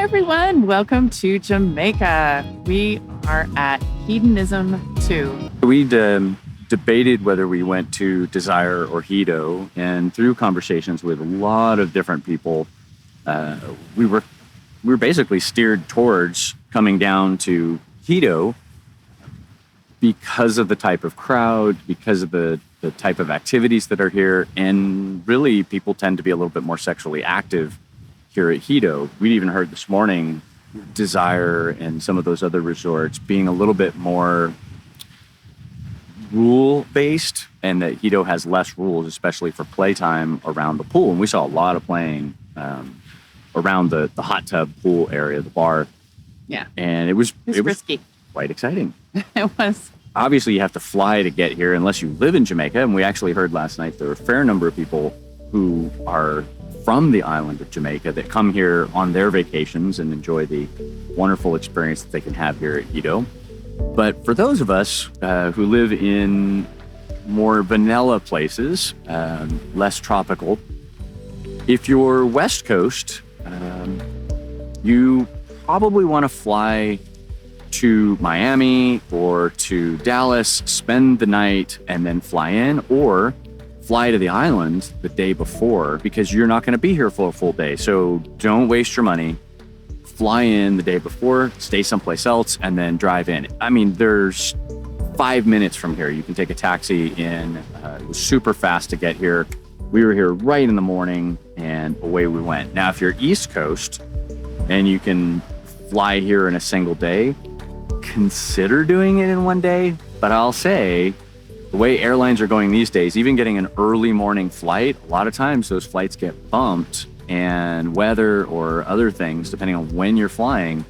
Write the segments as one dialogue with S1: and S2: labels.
S1: everyone. Welcome to Jamaica. We are at Hedonism 2.
S2: We debated whether we went to Desire or Hedo, and through conversations with a lot of different people, we were basically steered towards coming down to Hedo because of the type of crowd, because of the type of activities that are here, and really people tend to be a little bit more sexually active here at Hedo. We even heard this morning Desire and some of those other resorts being a little bit more rule-based, and that Hedo has less rules, especially for playtime around the pool. And we saw a lot of playing around the hot tub pool area, the bar.
S1: Yeah.
S2: And it was
S1: risky.
S2: Quite exciting.
S1: It was.
S2: Obviously, you have to fly to get here unless you live in Jamaica. And we actually heard last night there are a fair number of people who are from the island of Jamaica that come here on their vacations and enjoy the wonderful experience that they can have here at Hedo. But for those of us who live in more vanilla places, less tropical, if you're West Coast, you probably want to fly to Miami or to Dallas, spend the night, and then fly in, or fly to the island the day before, because you're not going to be here for a full day. So don't waste your money. Fly in the day before, stay someplace else, and then drive in. I mean, there's 5 minutes from here. You can take a taxi in. It was super fast to get here. We were here right in the morning, and away we went. Now, if you're East Coast and you can fly here in a single day, consider doing it in one day. But I'll say, the way airlines are going these days, even getting an early morning flight, a lot of times those flights get bumped, and weather or other things, depending on when you're flying,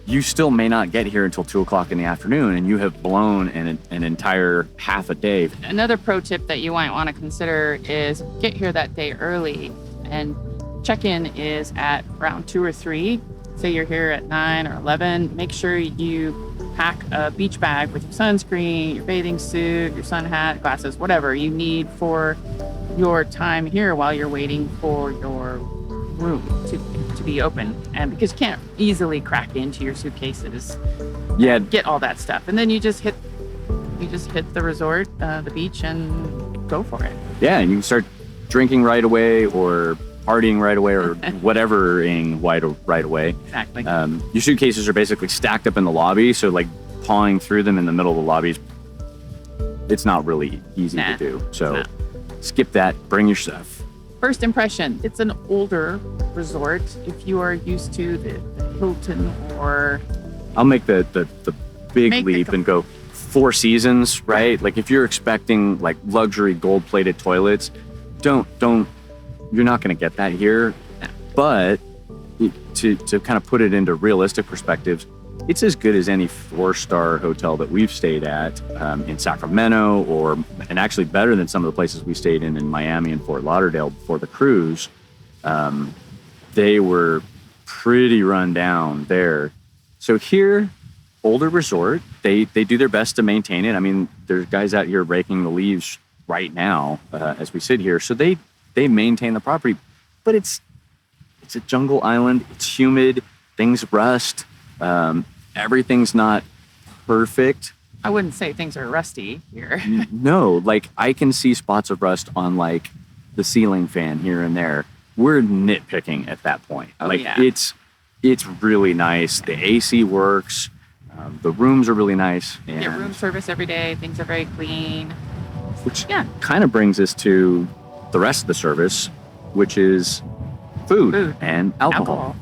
S2: you still may not get here until 2 o'clock in the afternoon, and you have blown an entire half a day.
S1: Another pro tip that you might want to consider is get here that day early, and check-in is at around 2 or 3. Say you're here at 9 or 11, make sure you pack a beach bag with your sunscreen, your bathing suit, your sun hat, glasses, whatever you need for your time here while you're waiting for your room to be open. And because you can't easily crack into your suitcases, get all that stuff, and then you just hit the resort, the beach, and go for it.
S2: Yeah, and you can start drinking right away, or partying right away, or whatevering right away.
S1: Exactly.
S2: Your suitcases are basically stacked up in the lobby, so like pawing through them in the middle of the lobbies, it's not really easy to do. So skip that, bring your stuff.
S1: First impression, it's an older resort. If you are used to the Hilton, or
S2: I'll make the big leap and go Four Seasons, right? Like if you're expecting like luxury gold-plated toilets, don't you're not going to get that here. But to kind of put it into realistic perspectives, it's as good as any 4-star hotel that we've stayed at in Sacramento, and actually better than some of the places we stayed in Miami and Fort Lauderdale before the cruise. They were pretty run down there. So here, older resort, they do their best to maintain it. I mean, there's guys out here raking the leaves right now as we sit here. So they maintain the property, but it's a jungle island. It's humid. Things rust. Everything's not perfect.
S1: I wouldn't say things are rusty here.
S2: No, like I can see spots of rust on like the ceiling fan here and there. We're nitpicking at that point. It's really nice. The AC works. The rooms are really nice.
S1: You get room service every day. Things are very clean.
S2: Which kind of brings us to the rest of the service, which is food and alcohol.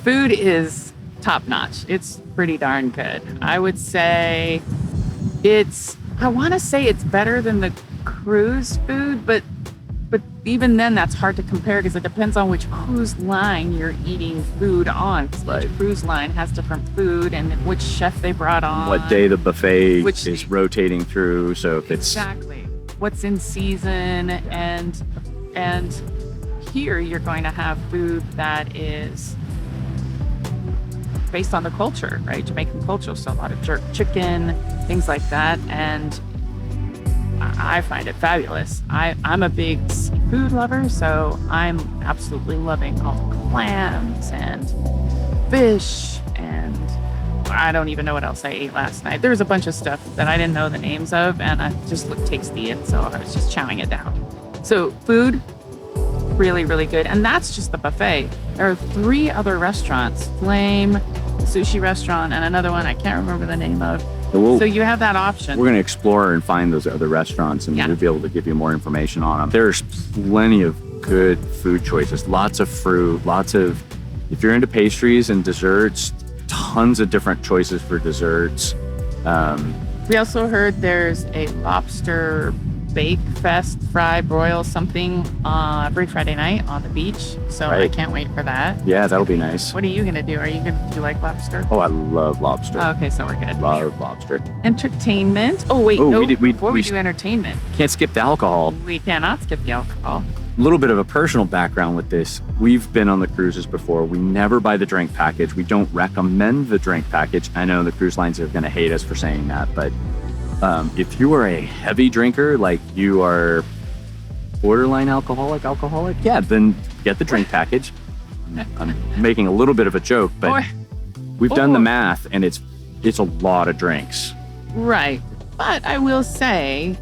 S1: Food is top-notch. It's pretty darn good. I would say I want to say it's better than the cruise food, but even then that's hard to compare because it depends on which cruise line you're eating food on. Right. Each cruise line has different food and which chef they brought on.
S2: What day the buffet is rotating through. So if it's
S1: exactly what's in season, and here you're going to have food that is based on the culture, right? Jamaican culture, so a lot of jerk chicken, things like that, and I find it fabulous. I'm a big seafood lover, so I'm absolutely loving all the clams and fish, and I don't even know what else I ate last night. There was a bunch of stuff that I didn't know the names of, and it just looked tasty, and so I was just chowing it down. So food, really, really good. And that's just the buffet. There are 3 other restaurants, Flame, sushi restaurant, and another one I can't remember the name of. So you have that option.
S2: We're going to explore and find those other restaurants, and we'll be able to give you more information on them. There's plenty of good food choices, lots of fruit, if you're into pastries and desserts, tons of different choices for desserts.
S1: We also heard there's a lobster bake fest, fry, broil, something every Friday night on the beach. So I can't wait for that.
S2: Yeah, that'll be nice.
S1: What are you going to do? Do you like lobster?
S2: Oh, I love lobster.
S1: Oh, okay, so we're good.
S2: Love lobster.
S1: Entertainment. Oh, wait, before we do entertainment.
S2: Can't skip the alcohol.
S1: We cannot skip the alcohol.
S2: A little bit of a personal background with this. We've been on the cruises before. We never buy the drink package. We don't recommend the drink package. I know the cruise lines are going to hate us for saying that, but if you are a heavy drinker, like you are borderline alcoholic, yeah, then get the drink package. I'm making a little bit of a joke, but we've done the math, and it's a lot of drinks.
S1: Right. But I will say,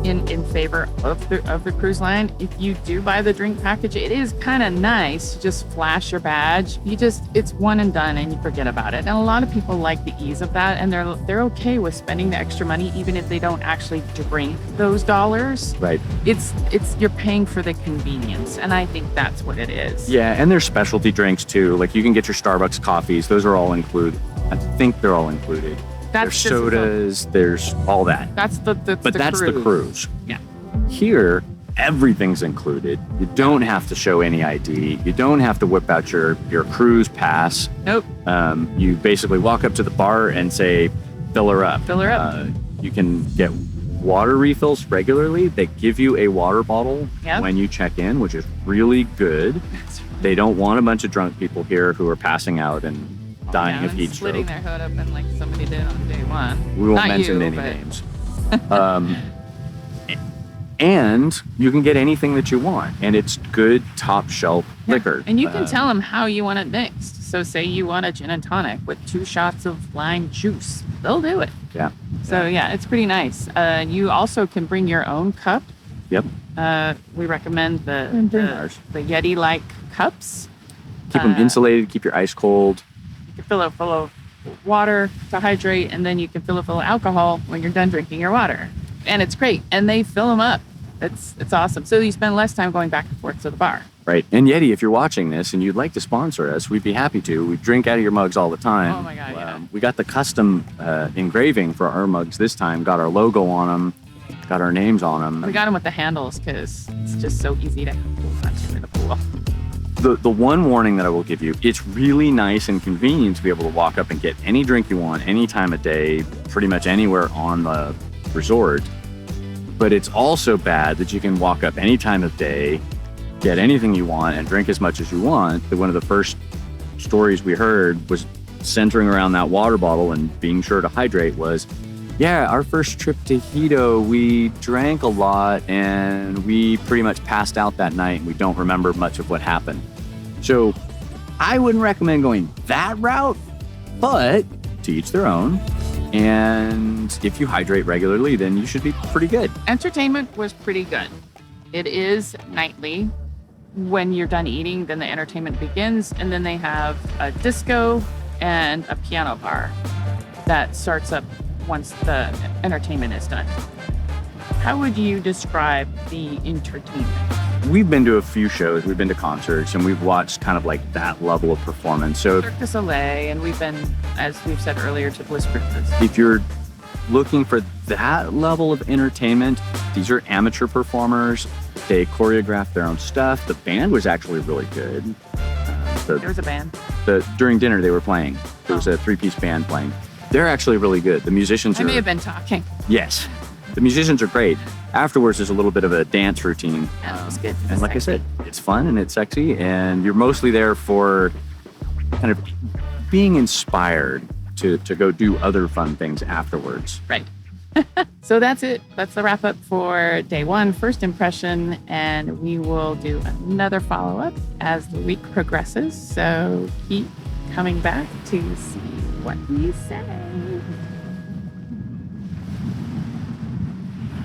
S1: in favor of the cruise line, if you do buy the drink package, it is kind of nice to just flash your badge. It's one and done, and you forget about it. And a lot of people like the ease of that, and they're okay with spending the extra money even if they don't actually drink those dollars.
S2: Right.
S1: It's you're paying for the convenience, and I think that's what it is.
S2: Yeah, and there's specialty drinks too. Like you can get your Starbucks coffees; those are all included. I think they're all included. There's sodas, there's all that.
S1: That's the
S2: cruise.
S1: Yeah.
S2: Here, everything's included. You don't have to show any ID. You don't have to whip out your cruise pass.
S1: Nope.
S2: You basically walk up to the bar and say, fill her up.
S1: Fill her up.
S2: You can get water refills regularly. They give you a water bottle when you check in, which is really good. They don't want a bunch of drunk people here who are passing out and dying of heat stroke.
S1: Splitting their hood open like somebody did on day one.
S2: We won't mention any names. And you can get anything that you want, and it's good top shelf liquor.
S1: And you can tell them how you want it mixed. So say you want a gin and tonic with 2 shots of lime juice. They'll do it.
S2: Yeah.
S1: So yeah, it's pretty nice. You also can bring your own cup.
S2: Yep.
S1: We recommend the Yeti-like cups.
S2: Keep them insulated, keep your ice cold.
S1: You can fill it full of water to hydrate, and then you can fill it full of alcohol when you're done drinking your water. And it's great. And they fill them up. It's awesome. So you spend less time going back and forth to the bar.
S2: Right. And Yeti, if you're watching this and you'd like to sponsor us, we'd be happy to. We drink out of your mugs all the time.
S1: Oh my God, yeah.
S2: We got the custom engraving for our mugs this time. Got our logo on them. Got our names on them.
S1: We got them with the handles because it's just so easy to punch in the pool.
S2: The one warning that I will give you, it's really nice and convenient to be able to walk up and get any drink you want, any time of day, pretty much anywhere on the resort. But it's also bad that you can walk up any time of day, get anything you want, and drink as much as you want. That one of the first stories we heard was centering around that water bottle and being sure to hydrate was, yeah, our first trip to Hedo, we drank a lot and we pretty much passed out that night and we don't remember much of what happened. So I wouldn't recommend going that route, but to each their own. And if you hydrate regularly, then you should be pretty good.
S1: Entertainment was pretty good. It is nightly. When you're done eating, then the entertainment begins, and then they have a disco and a piano bar that starts up once the entertainment is done. How would you describe the entertainment?
S2: We've been to a few shows, we've been to concerts, and we've watched kind of like that level of performance. So
S1: Cirque du Soleil, and we've been, as we've said earlier, to Bliss Cruises.
S2: If you're looking for that level of entertainment, these are amateur performers. They choreographed their own stuff. The band was actually really good.
S1: There was a band.
S2: During dinner, they were playing. There was a 3-piece band playing. They're actually really good. The musicians
S1: I may have been talking.
S2: Yes. The musicians are great. Afterwards, there's a little bit of a dance routine.
S1: That was good.
S2: And like I said, it's fun and it's sexy, and you're mostly there for kind of being inspired to go do other fun things afterwards.
S1: Right. So that's it. That's the wrap up for day 1, first impression. And we will do another follow up as the week progresses. So keep coming back to see what we say.